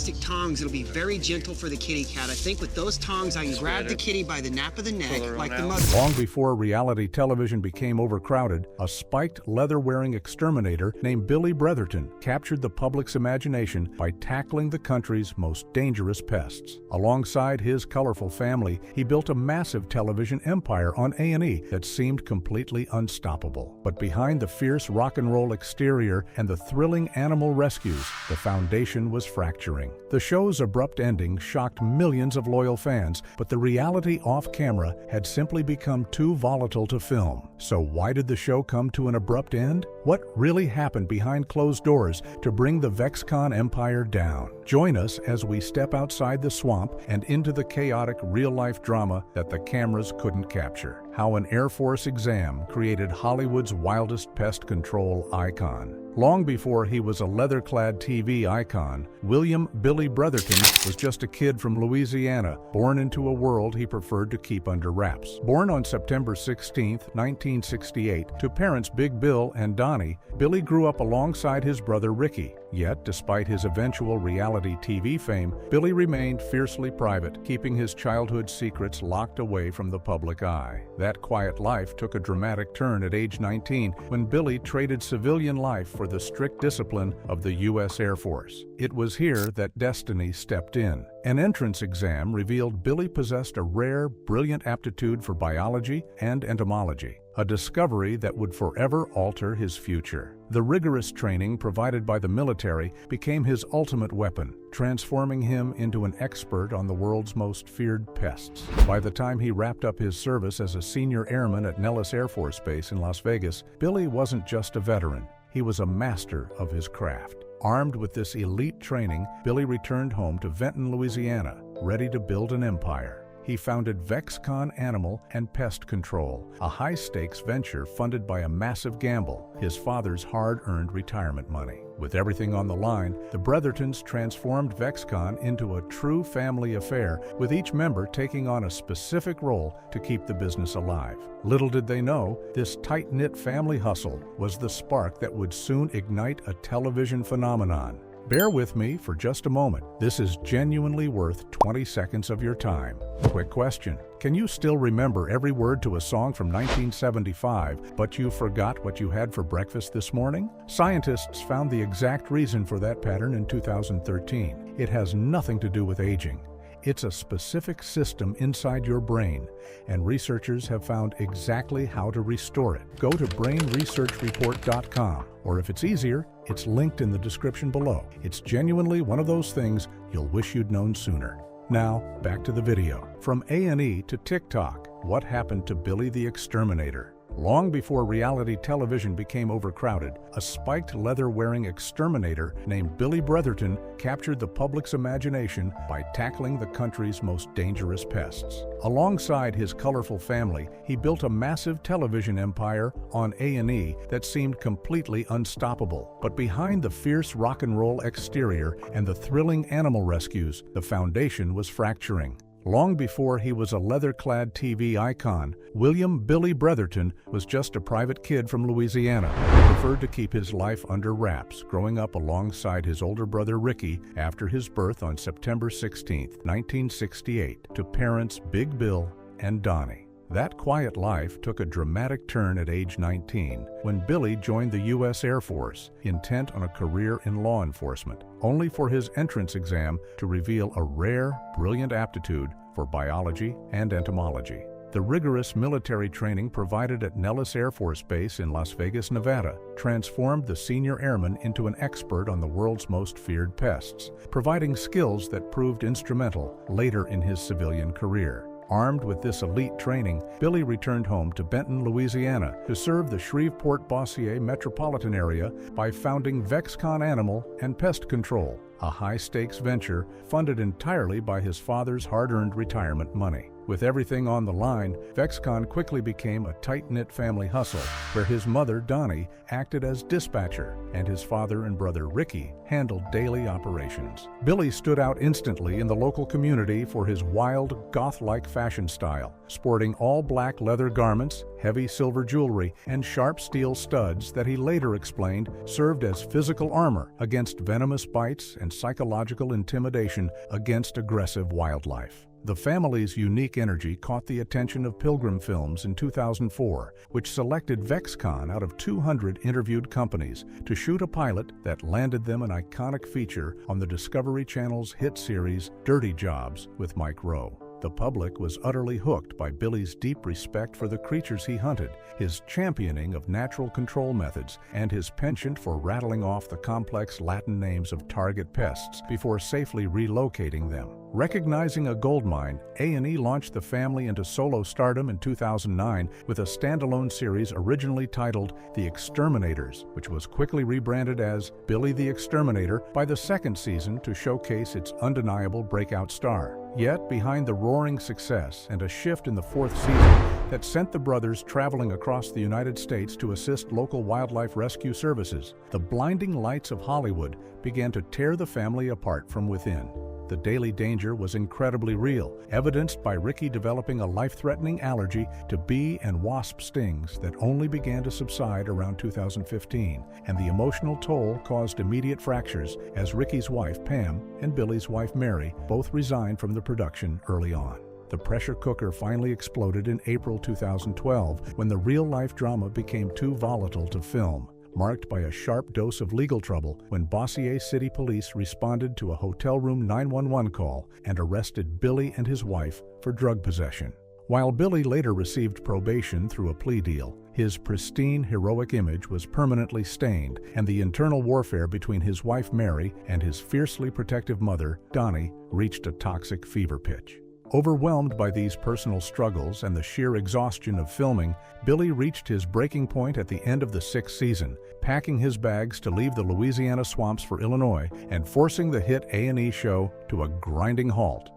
plastic tongs. It'll be very gentle for the kitty cat. I think with those tongs, I can grab the kitty by the nape of the neck, like the mother. Long before reality television became overcrowded, a spiked leather-wearing exterminator named Billy Bretherton captured the public's imagination by tackling the country's most dangerous pests. Alongside his colorful family, he built a massive television empire on A&E that seemed completely unstoppable. But behind the fierce rock and roll exterior and the thrilling animal rescues, the foundation was fracturing. The show's abrupt ending shocked millions of loyal fans, but the reality off-camera had simply become too volatile to film. So why did the show come to an abrupt end? What really happened behind closed doors to bring the Vexcon empire down? Join us as we step outside the swamp and into the chaotic real-life drama that the cameras couldn't capture. How an Air Force exam created Hollywood's wildest pest control icon. Long before he was a leather-clad TV icon, William Billy Bretherton was just a kid from Louisiana, born into a world he preferred to keep under wraps. Born on September 16, 1968, to parents Big Bill and Donnie, Billy grew up alongside his brother Ricky. Yet, despite his eventual reality TV fame, Billy remained fiercely private, keeping his childhood secrets locked away from the public eye. That quiet life took a dramatic turn at age 19 when Billy traded civilian life for the strict discipline of the U.S. Air Force. It was here that destiny stepped in. An entrance exam revealed Billy possessed a rare, brilliant aptitude for biology and entomology, a discovery that would forever alter his future. The rigorous training provided by the military became his ultimate weapon, transforming him into an expert on the world's most feared pests. By the time he wrapped up his service as a senior airman at Nellis Air Force Base in Las Vegas, Billy wasn't just a veteran, he was a master of his craft. Armed with this elite training, Billy returned home to Benton, Louisiana, ready to build an empire. He founded Vexcon Animal and Pest Control, a high-stakes venture funded by a massive gamble, his father's hard-earned retirement money. With everything on the line, the Brethertons transformed Vexcon into a true family affair, with each member taking on a specific role to keep the business alive. Little did they know, this tight-knit family hustle was the spark that would soon ignite a television phenomenon. Bear with me for just a moment. This is genuinely worth 20 seconds of your time. Quick question. Can you still remember every word to a song from 1975, but you forgot what you had for breakfast this morning? Scientists found the exact reason for that pattern in 2013. It has nothing to do with aging. It's a specific system inside your brain, and researchers have found exactly how to restore it. Go to brainresearchreport.com, or if it's easier, it's linked in the description below. It's genuinely one of those things you'll wish you'd known sooner. Now, back to the video. From A&E to TikTok, what happened to Billy the Exterminator? Long before reality television became overcrowded, a spiked leather-wearing exterminator named Billy Bretherton captured the public's imagination by tackling the country's most dangerous pests. Alongside his colorful family, he built a massive television empire on A&E that seemed completely unstoppable. But behind the fierce rock and roll exterior and the thrilling animal rescues, the foundation was fracturing. Long before he was a leather-clad TV icon, William Billy Bretherton was just a private kid from Louisiana who preferred to keep his life under wraps, growing up alongside his older brother Ricky after his birth on September 16, 1968, to parents Big Bill and Donnie. That quiet life took a dramatic turn at age 19 when Billy joined the U.S. Air Force, intent on a career in law enforcement, only for his entrance exam to reveal a rare, brilliant aptitude for biology and entomology. The rigorous military training provided at Nellis Air Force Base in Las Vegas, Nevada, transformed the senior airman into an expert on the world's most feared pests, providing skills that proved instrumental later in his civilian career. Armed with this elite training, Billy returned home to Benton, Louisiana, to serve the Shreveport-Bossier metropolitan area by founding Vexcon Animal and Pest Control, a high-stakes venture funded entirely by his father's hard-earned retirement money. With everything on the line, Vexcon quickly became a tight-knit family hustle, where his mother, Donnie, acted as dispatcher, and his father and brother, Ricky, handled daily operations. Billy stood out instantly in the local community for his wild, goth-like fashion style, sporting all-black leather garments, heavy silver jewelry, and sharp steel studs that he later explained served as physical armor against venomous bites and psychological intimidation against aggressive wildlife. The family's unique energy caught the attention of Pilgrim Films in 2004, which selected Vexcon out of 200 interviewed companies to shoot a pilot that landed them an iconic feature on the Discovery Channel's hit series Dirty Jobs with Mike Rowe. The public was utterly hooked by Billy's deep respect for the creatures he hunted, his championing of natural control methods, and his penchant for rattling off the complex Latin names of target pests before safely relocating them. Recognizing a goldmine, A&E launched the family into solo stardom in 2009 with a standalone series originally titled The Exterminators, which was quickly rebranded as Billy the Exterminator by the second season to showcase its undeniable breakout star. Yet, behind the roaring success and a shift in the fourth season that sent the brothers traveling across the United States to assist local wildlife rescue services, the blinding lights of Hollywood began to tear the family apart from within. The daily danger was incredibly real, evidenced by Ricky developing a life-threatening allergy to bee and wasp stings that only began to subside around 2015, and the emotional toll caused immediate fractures as Ricky's wife, Pam, and Billy's wife, Mary, both resigned from the production early on. The pressure cooker finally exploded in April 2012 when the real-life drama became too volatile to film, marked by a sharp dose of legal trouble when Bossier City Police responded to a hotel room 911 call and arrested Billy and his wife for drug possession. While Billy later received probation through a plea deal, his pristine, heroic image was permanently stained, and the internal warfare between his wife Mary and his fiercely protective mother, Donnie, reached a toxic fever pitch. Overwhelmed by these personal struggles and the sheer exhaustion of filming, Billy reached his breaking point at the end of the sixth season, packing his bags to leave the Louisiana swamps for Illinois and forcing the hit A&E show to a grinding halt.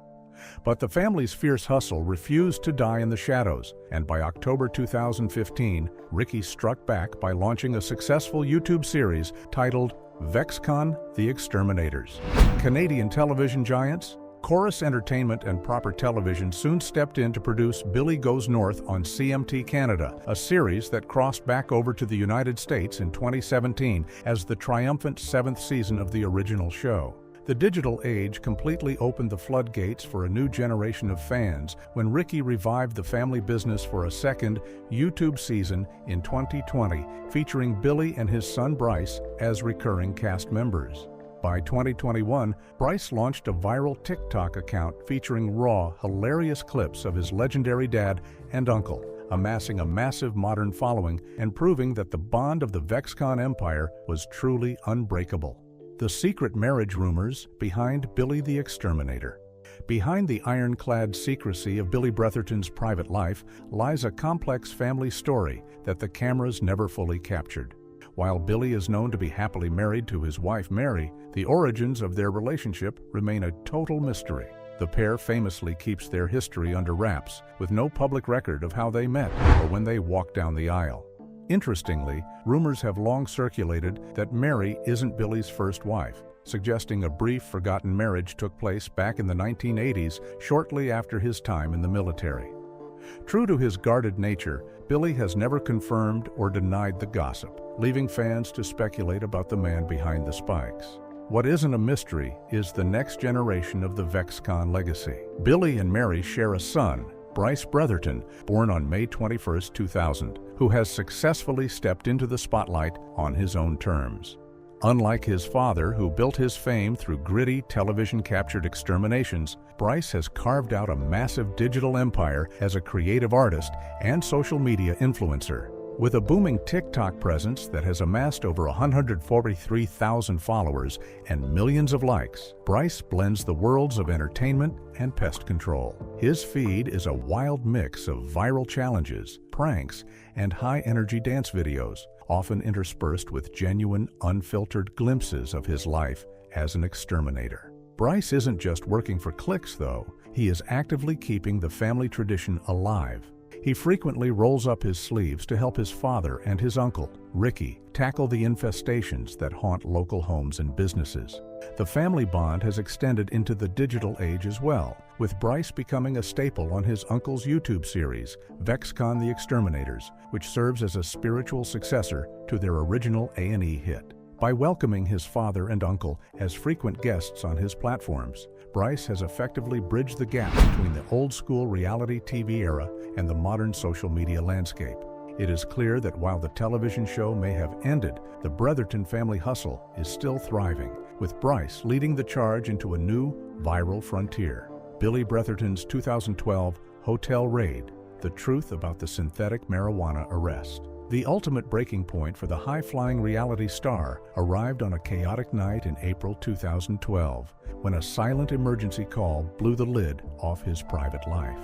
But the family's fierce hustle refused to die in the shadows, and by October 2015, Ricky struck back by launching a successful YouTube series titled Vexcon: The Exterminators. Canadian television giants Chorus Entertainment and Proper Television soon stepped in to produce Billy Goes North on CMT Canada, a series that crossed back over to the United States in 2017 as the triumphant seventh season of the original show. The digital age completely opened the floodgates for a new generation of fans when Ricky revived the family business for a second YouTube season in 2020, featuring Billy and his son Bryce as recurring cast members. By 2021, Bryce launched a viral TikTok account featuring raw, hilarious clips of his legendary dad and uncle, amassing a massive modern following and proving that the bond of the Vexcon empire was truly unbreakable. The secret marriage rumors behind Billy the Exterminator. Behind the ironclad secrecy of Billy Bretherton's private life lies a complex family story that the cameras never fully captured. While Billy is known to be happily married to his wife Mary, the origins of their relationship remain a total mystery. The pair famously keeps their history under wraps, with no public record of how they met or when they walked down the aisle. Interestingly, rumors have long circulated that Mary isn't Billy's first wife, suggesting a brief, forgotten marriage took place back in the 1980s, shortly after his time in the military. True to his guarded nature, Billy has never confirmed or denied the gossip, leaving fans to speculate about the man behind the spikes. What isn't a mystery is the next generation of the Vexcon legacy. Billy and Mary share a son, Bryce Bretherton, born on May 21, 2000, who has successfully stepped into the spotlight on his own terms. Unlike his father, who built his fame through gritty, television-captured exterminations, Bryce has carved out a massive digital empire as a creative artist and social media influencer. With a booming TikTok presence that has amassed over 143,000 followers and millions of likes, Bryce blends the worlds of entertainment and pest control. His feed is a wild mix of viral challenges, pranks, and high-energy dance videos, often interspersed with genuine, unfiltered glimpses of his life as an exterminator. Bryce isn't just working for clicks, though. He is actively keeping the family tradition alive. He frequently rolls up his sleeves to help his father and his uncle, Ricky, tackle the infestations that haunt local homes and businesses. The family bond has extended into the digital age as well, with Bryce becoming a staple on his uncle's YouTube series, Vexcon the Exterminators, which serves as a spiritual successor to their original A&E hit. By welcoming his father and uncle as frequent guests on his platforms, Bryce has effectively bridged the gap between the old-school reality TV era and the modern social media landscape. It is clear that while the television show may have ended, the Bretherton family hustle is still thriving, with Bryce leading the charge into a new, viral frontier. Billy Bretherton's 2012 Hotel Raid: The Truth About the Synthetic Marijuana Arrest. The ultimate breaking point for the high-flying reality star arrived on a chaotic night in April 2012, when a silent emergency call blew the lid off his private life.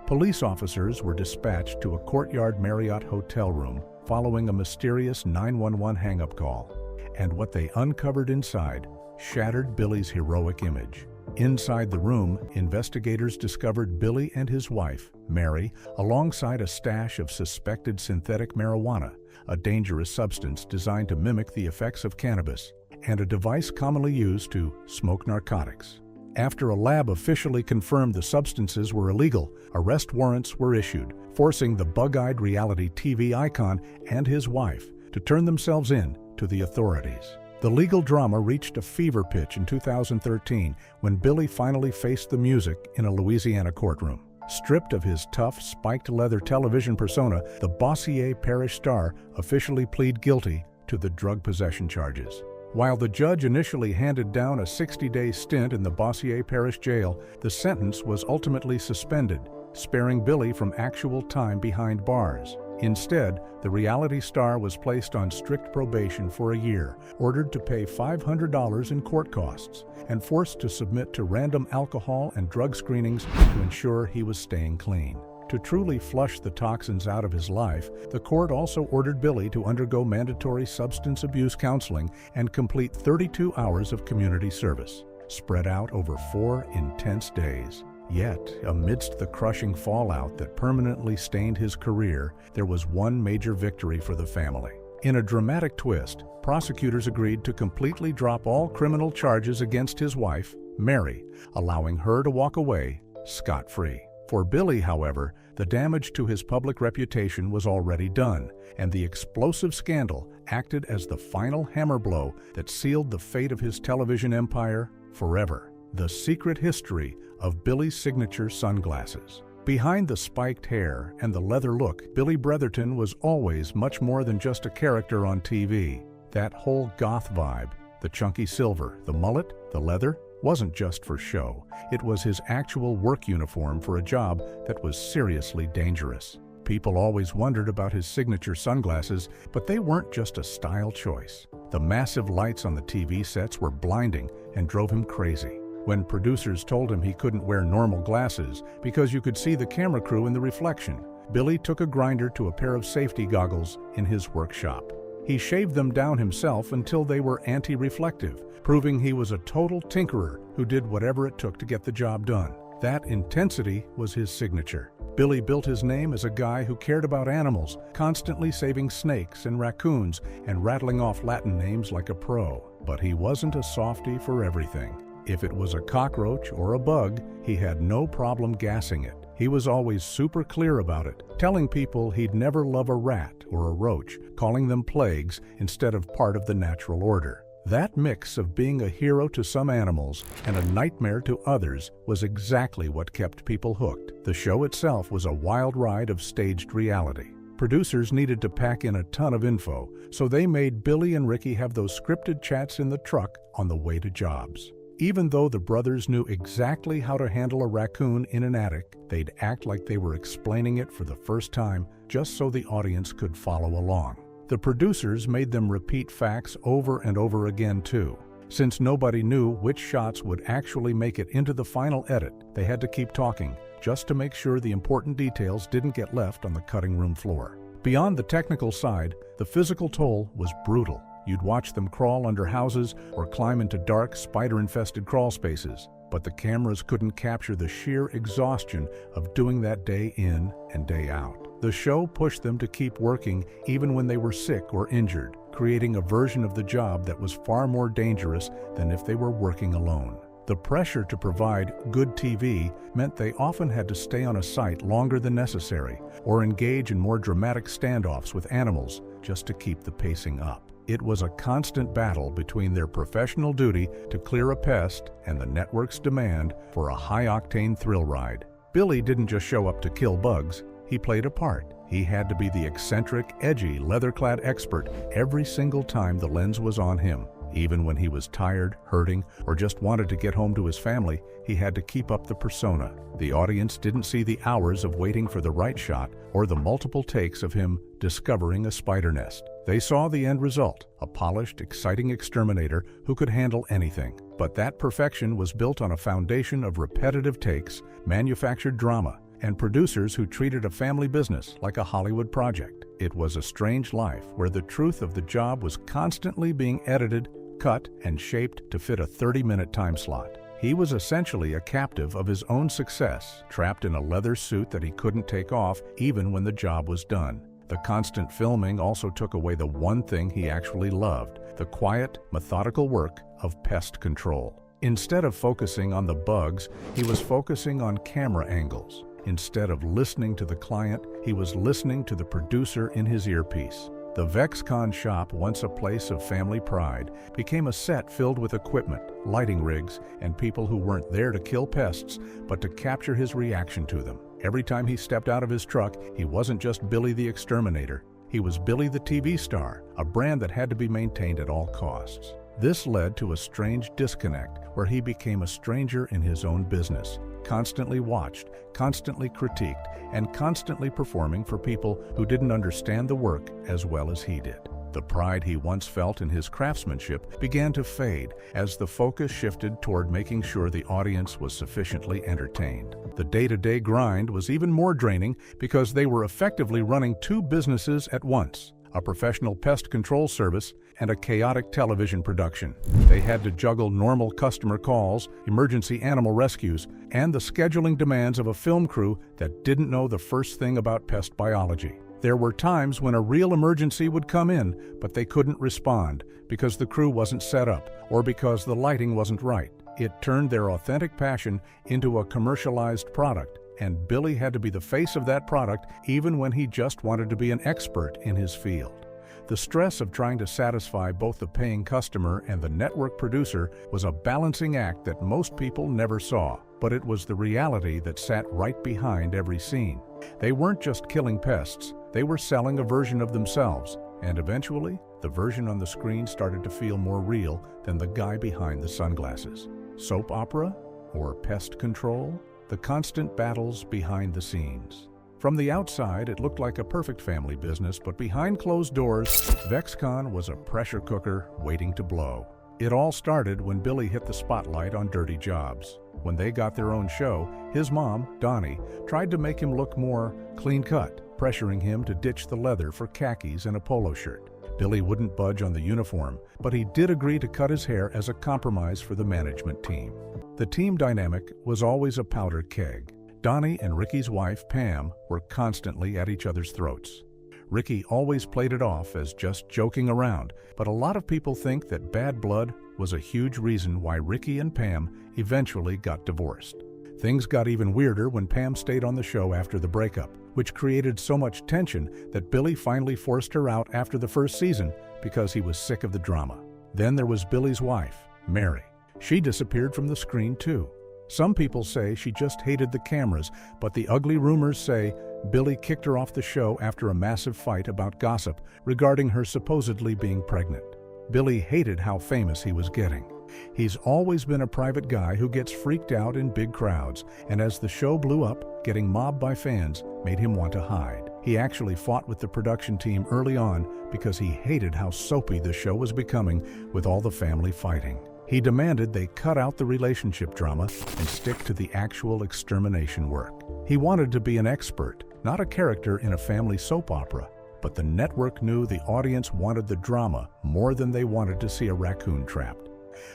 Police officers were dispatched to a Courtyard Marriott hotel room following a mysterious 911 hang-up call, and what they uncovered inside shattered Billy's heroic image. Inside the room, investigators discovered Billy and his wife, Mary, alongside a stash of suspected synthetic marijuana, a dangerous substance designed to mimic the effects of cannabis, and a device commonly used to smoke narcotics. After a lab officially confirmed the substances were illegal, arrest warrants were issued, forcing the bug-eyed reality TV icon and his wife to turn themselves in to the authorities. The legal drama reached a fever pitch in 2013 when Billy finally faced the music in a Louisiana courtroom. Stripped of his tough, spiked leather television persona, the Bossier Parish star officially pleaded guilty to the drug possession charges. While the judge initially handed down a 60-day stint in the Bossier Parish jail, the sentence was ultimately suspended, sparing Billy from actual time behind bars. Instead, the reality star was placed on strict probation for a year, ordered to pay $500 in court costs, and forced to submit to random alcohol and drug screenings to ensure he was staying clean. To truly flush the toxins out of his life, the court also ordered Billy to undergo mandatory substance abuse counseling and complete 32 hours of community service, spread out over 4 intense days. Yet, amidst the crushing fallout that permanently stained his career, there was one major victory for the family. In a dramatic twist, prosecutors agreed to completely drop all criminal charges against his wife, Mary, allowing her to walk away scot-free. For Billy, however, the damage to his public reputation was already done, and the explosive scandal acted as the final hammer blow that sealed the fate of his television empire forever. The secret history of Billy's signature sunglasses. Behind the spiked hair and the leather look, Billy Bretherton was always much more than just a character on TV. That whole goth vibe, the chunky silver, the mullet, the leather, wasn't just for show. It was his actual work uniform for a job that was seriously dangerous. People always wondered about his signature sunglasses, but they weren't just a style choice. The massive lights on the TV sets were blinding and drove him crazy. When producers told him he couldn't wear normal glasses because you could see the camera crew in the reflection, Billy took a grinder to a pair of safety goggles in his workshop. He shaved them down himself until they were anti-reflective, proving he was a total tinkerer who did whatever it took to get the job done. That intensity was his signature. Billy built his name as a guy who cared about animals, constantly saving snakes and raccoons and rattling off Latin names like a pro. But he wasn't a softie for everything. If it was a cockroach or a bug, he had no problem gassing it. He was always super clear about it, telling people he'd never love a rat or a roach, calling them plagues instead of part of the natural order. That mix of being a hero to some animals and a nightmare to others was exactly what kept people hooked. The show itself was a wild ride of staged reality. Producers needed to pack in a ton of info, so they made Billy and Ricky have those scripted chats in the truck on the way to jobs. Even though the brothers knew exactly how to handle a raccoon in an attic, they'd act like they were explaining it for the first time just so the audience could follow along. The producers made them repeat facts over and over again too. Since nobody knew which shots would actually make it into the final edit, they had to keep talking just to make sure the important details didn't get left on the cutting room floor. Beyond the technical side, the physical toll was brutal. You'd watch them crawl under houses or climb into dark, spider-infested crawl spaces. But the cameras couldn't capture the sheer exhaustion of doing that day in and day out. The show pushed them to keep working even when they were sick or injured, creating a version of the job that was far more dangerous than if they were working alone. The pressure to provide good TV meant they often had to stay on a site longer than necessary or engage in more dramatic standoffs with animals just to keep the pacing up. It was a constant battle between their professional duty to clear a pest and the network's demand for a high-octane thrill ride. Billy didn't just show up to kill bugs, he played a part. He had to be the eccentric, edgy, leather-clad expert every single time the lens was on him. Even when he was tired, hurting, or just wanted to get home to his family, he had to keep up the persona. The audience didn't see the hours of waiting for the right shot or the multiple takes of him discovering a spider nest. They saw the end result, a polished, exciting exterminator who could handle anything. But that perfection was built on a foundation of repetitive takes, manufactured drama, and producers who treated a family business like a Hollywood project. It was a strange life where the truth of the job was constantly being edited, cut, and shaped to fit a 30-minute time slot. He was essentially a captive of his own success, trapped in a leather suit that he couldn't take off even when the job was done. The constant filming also took away the one thing he actually loved, the quiet, methodical work of pest control. Instead of focusing on the bugs, he was focusing on camera angles. Instead of listening to the client, he was listening to the producer in his earpiece. The Vexcon shop, once a place of family pride, became a set filled with equipment, lighting rigs, and people who weren't there to kill pests, but to capture his reaction to them. Every time he stepped out of his truck, he wasn't just Billy the Exterminator. He was Billy the TV star, a brand that had to be maintained at all costs. This led to a strange disconnect where he became a stranger in his own business, constantly watched, constantly critiqued, and constantly performing for people who didn't understand the work as well as he did. The pride he once felt in his craftsmanship began to fade as the focus shifted toward making sure the audience was sufficiently entertained. The day-to-day grind was even more draining because they were effectively running two businesses at once, a professional pest control service and a chaotic television production. They had to juggle normal customer calls, emergency animal rescues, and the scheduling demands of a film crew that didn't know the first thing about pest biology. There were times when a real emergency would come in, but they couldn't respond because the crew wasn't set up or because the lighting wasn't right. It turned their authentic passion into a commercialized product, and Billy had to be the face of that product even when he just wanted to be an expert in his field. The stress of trying to satisfy both the paying customer and the network producer was a balancing act that most people never saw, but it was the reality that sat right behind every scene. They weren't just killing pests, they were selling a version of themselves, and eventually, the version on the screen started to feel more real than the guy behind the sunglasses. Soap opera or pest control? The constant battles behind the scenes. From the outside, it looked like a perfect family business, but behind closed doors, Vexcon was a pressure cooker waiting to blow. It all started when Billy hit the spotlight on dirty jobs. When they got their own show, his mom, Donnie, tried to make him look more clean-cut, pressuring him to ditch the leather for khakis and a polo shirt. Billy wouldn't budge on the uniform, but he did agree to cut his hair as a compromise for the management team. The team dynamic was always a powder keg. Donnie and Ricky's wife, Pam, were constantly at each other's throats. Ricky always played it off as just joking around, but a lot of people think that bad blood was a huge reason why Ricky and Pam eventually got divorced. Things got even weirder when Pam stayed on the show after the breakup, which created so much tension that Billy finally forced her out after the first season because he was sick of the drama. Then there was Billy's wife, Mary. She disappeared from the screen too. Some people say she just hated the cameras, but the ugly rumors say Billy kicked her off the show after a massive fight about gossip regarding her supposedly being pregnant. Billy hated how famous he was getting. He's always been a private guy who gets freaked out in big crowds, and as the show blew up, getting mobbed by fans made him want to hide. He actually fought with the production team early on because he hated how soapy the show was becoming with all the family fighting. He demanded they cut out the relationship drama and stick to the actual extermination work. He wanted to be an expert, not a character in a family soap opera. But the network knew the audience wanted the drama more than they wanted to see a raccoon trapped.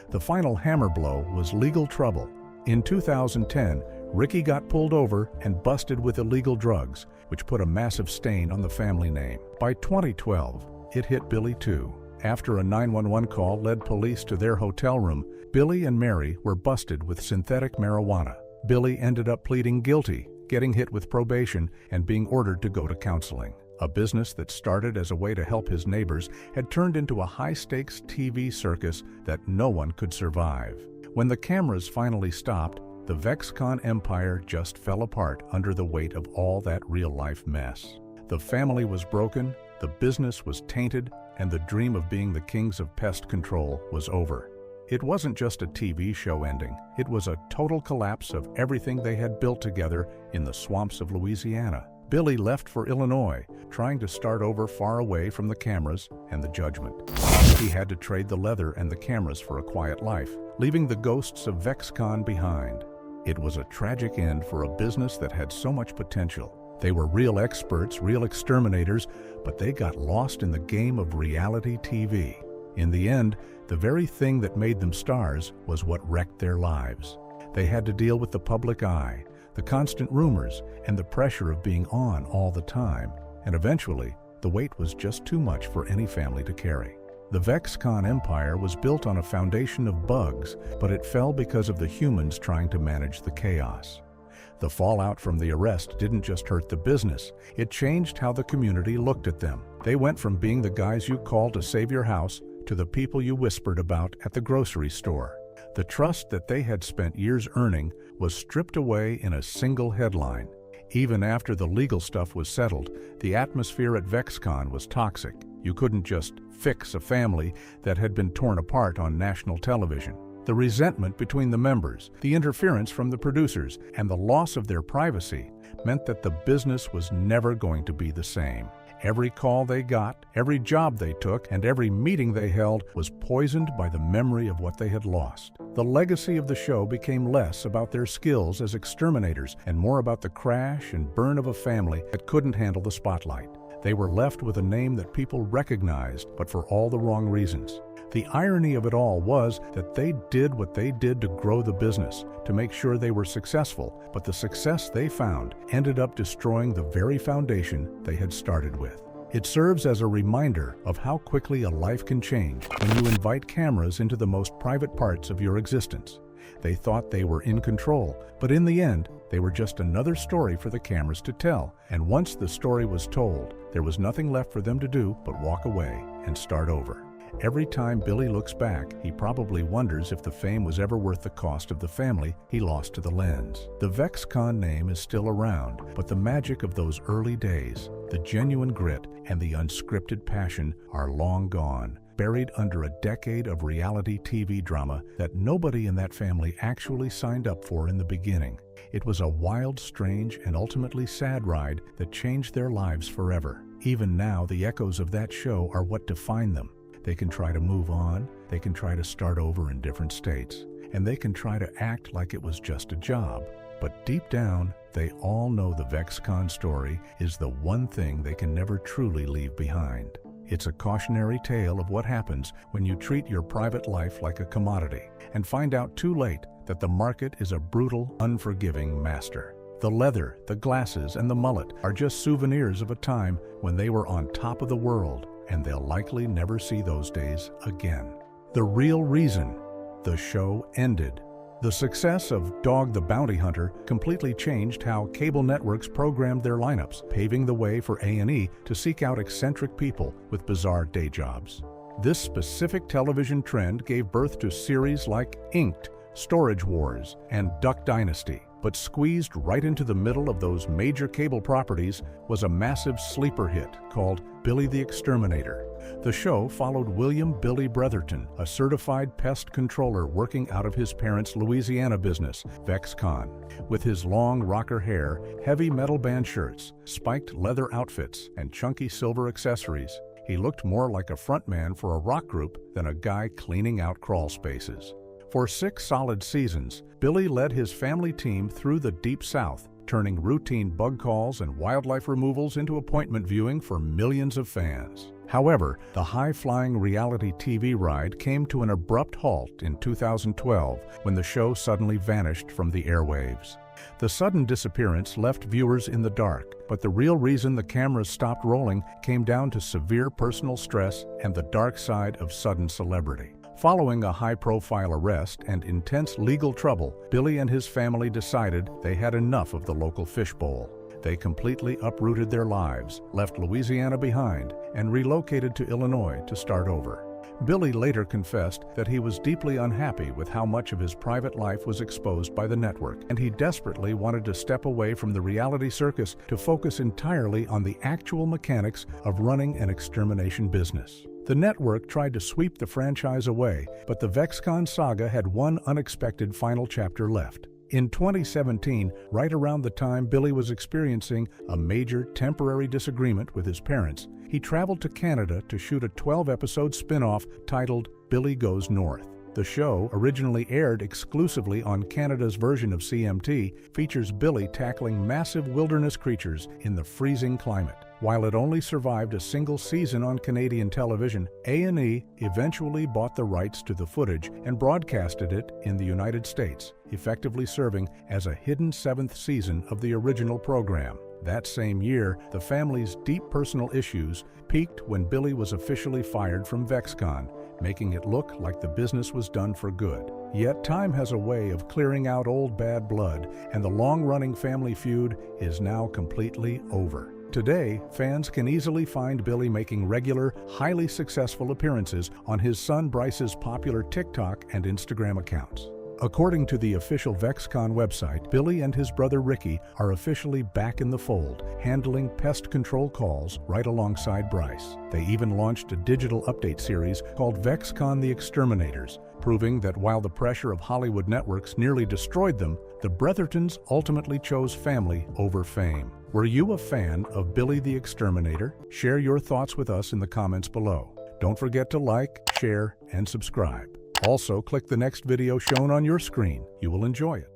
The final hammer blow was legal trouble. In 2010, Ricky got pulled over and busted with illegal drugs, which put a massive stain on the family name. By 2012, it hit Billy too. After a 911 call led police to their hotel room, Billy and Mary were busted with synthetic marijuana. Billy ended up pleading guilty, getting hit with probation, and being ordered to go to counseling. A business that started as a way to help his neighbors had turned into a high-stakes TV circus that no one could survive. When the cameras finally stopped, the Vexcon empire just fell apart under the weight of all that real-life mess. The family was broken, the business was tainted, and the dream of being the kings of pest control was over. It wasn't just a TV show ending. It was a total collapse of everything they had built together in the swamps of Louisiana. Billy left for Illinois, trying to start over far away from the cameras and the judgment. He had to trade the leather and the cameras for a quiet life, leaving the ghosts of Vexcon behind. It was a tragic end for a business that had so much potential. They were real experts, real exterminators, but they got lost in the game of reality TV. In the end, the very thing that made them stars was what wrecked their lives. They had to deal with the public eye, the constant rumors, and the pressure of being on all the time. And eventually, the weight was just too much for any family to carry. The Vexcon empire was built on a foundation of bugs, but it fell because of the humans trying to manage the chaos. The fallout from the arrest didn't just hurt the business, it changed how the community looked at them. They went from being the guys you called to save your house to the people you whispered about at the grocery store. The trust that they had spent years earning was stripped away in a single headline. Even after the legal stuff was settled, the atmosphere at Vexcon was toxic. You couldn't just fix a family that had been torn apart on national television. The resentment between the members, the interference from the producers, and the loss of their privacy meant that the business was never going to be the same. Every call they got, every job they took, and every meeting they held was poisoned by the memory of what they had lost. The legacy of the show became less about their skills as exterminators and more about the crash and burn of a family that couldn't handle the spotlight. They were left with a name that people recognized, but for all the wrong reasons. The irony of it all was that they did what they did to grow the business, to make sure they were successful, but the success they found ended up destroying the very foundation they had started with. It serves as a reminder of how quickly a life can change when you invite cameras into the most private parts of your existence. They thought they were in control, but in the end, they were just another story for the cameras to tell. And once the story was told, there was nothing left for them to do but walk away and start over. Every time Billy looks back, he probably wonders if the fame was ever worth the cost of the family he lost to the lens. The Vexcon name is still around, but the magic of those early days, the genuine grit, and the unscripted passion are long gone, buried under a decade of reality TV drama that nobody in that family actually signed up for in the beginning. It was a wild, strange, and ultimately sad ride that changed their lives forever. Even now, the echoes of that show are what define them. They can try to move on, they can try to start over in different states, and they can try to act like it was just a job. But deep down, they all know the Vexcon story is the one thing they can never truly leave behind. It's a cautionary tale of what happens when you treat your private life like a commodity and find out too late that the market is a brutal, unforgiving master. The leather, the glasses, and the mullet are just souvenirs of a time when they were on top of the world, and they'll likely never see those days again. The real reason the show ended. The success of Dog the Bounty Hunter completely changed how cable networks programmed their lineups, paving the way for A&E to seek out eccentric people with bizarre day jobs. This specific television trend gave birth to series like Inked, Storage Wars, and Duck Dynasty. But squeezed right into the middle of those major cable properties was a massive sleeper hit called Billy the Exterminator. The show followed William Billy Bretherton, a certified pest controller working out of his parents' Louisiana business, Vexcon. With his long rocker hair, heavy metal band shirts, spiked leather outfits, and chunky silver accessories, he looked more like a frontman for a rock group than a guy cleaning out crawl spaces. For 6 solid seasons, Billy led his family team through the Deep South, turning routine bug calls and wildlife removals into appointment viewing for millions of fans. However, the high-flying reality TV ride came to an abrupt halt in 2012 when the show suddenly vanished from the airwaves. The sudden disappearance left viewers in the dark, but the real reason the cameras stopped rolling came down to severe personal stress and the dark side of sudden celebrity. Following a high-profile arrest and intense legal trouble, Billy and his family decided they had enough of the local fishbowl. They completely uprooted their lives, left Louisiana behind, and relocated to Illinois to start over. Billy later confessed that he was deeply unhappy with how much of his private life was exposed by the network, and he desperately wanted to step away from the reality circus to focus entirely on the actual mechanics of running an extermination business. The network tried to sweep the franchise away, but the Vexcon saga had one unexpected final chapter left. In 2017, right around the time Billy was experiencing a major temporary disagreement with his parents, he traveled to Canada to shoot a 12-episode spin-off titled Billy Goes North. The show, originally aired exclusively on Canada's version of CMT, features Billy tackling massive wilderness creatures in the freezing climate. While it only survived a single season on Canadian television, A&E eventually bought the rights to the footage and broadcasted it in the United States, effectively serving as a hidden seventh season of the original program. That same year, the family's deep personal issues peaked when Billy was officially fired from Vexcon, making it look like the business was done for good. Yet time has a way of clearing out old bad blood, and the long-running family feud is now completely over. Today, fans can easily find Billy making regular, highly successful appearances on his son Bryce's popular TikTok and Instagram accounts. According to the official Vexcon website, Billy and his brother Ricky are officially back in the fold, handling pest control calls right alongside Bryce. They even launched a digital update series called Vexcon the Exterminators, proving that while the pressure of Hollywood networks nearly destroyed them, the Brethertons ultimately chose family over fame. Were you a fan of Billy the Exterminator? Share your thoughts with us in the comments below. Don't forget to like, share, and subscribe. Also, click the next video shown on your screen. You will enjoy it.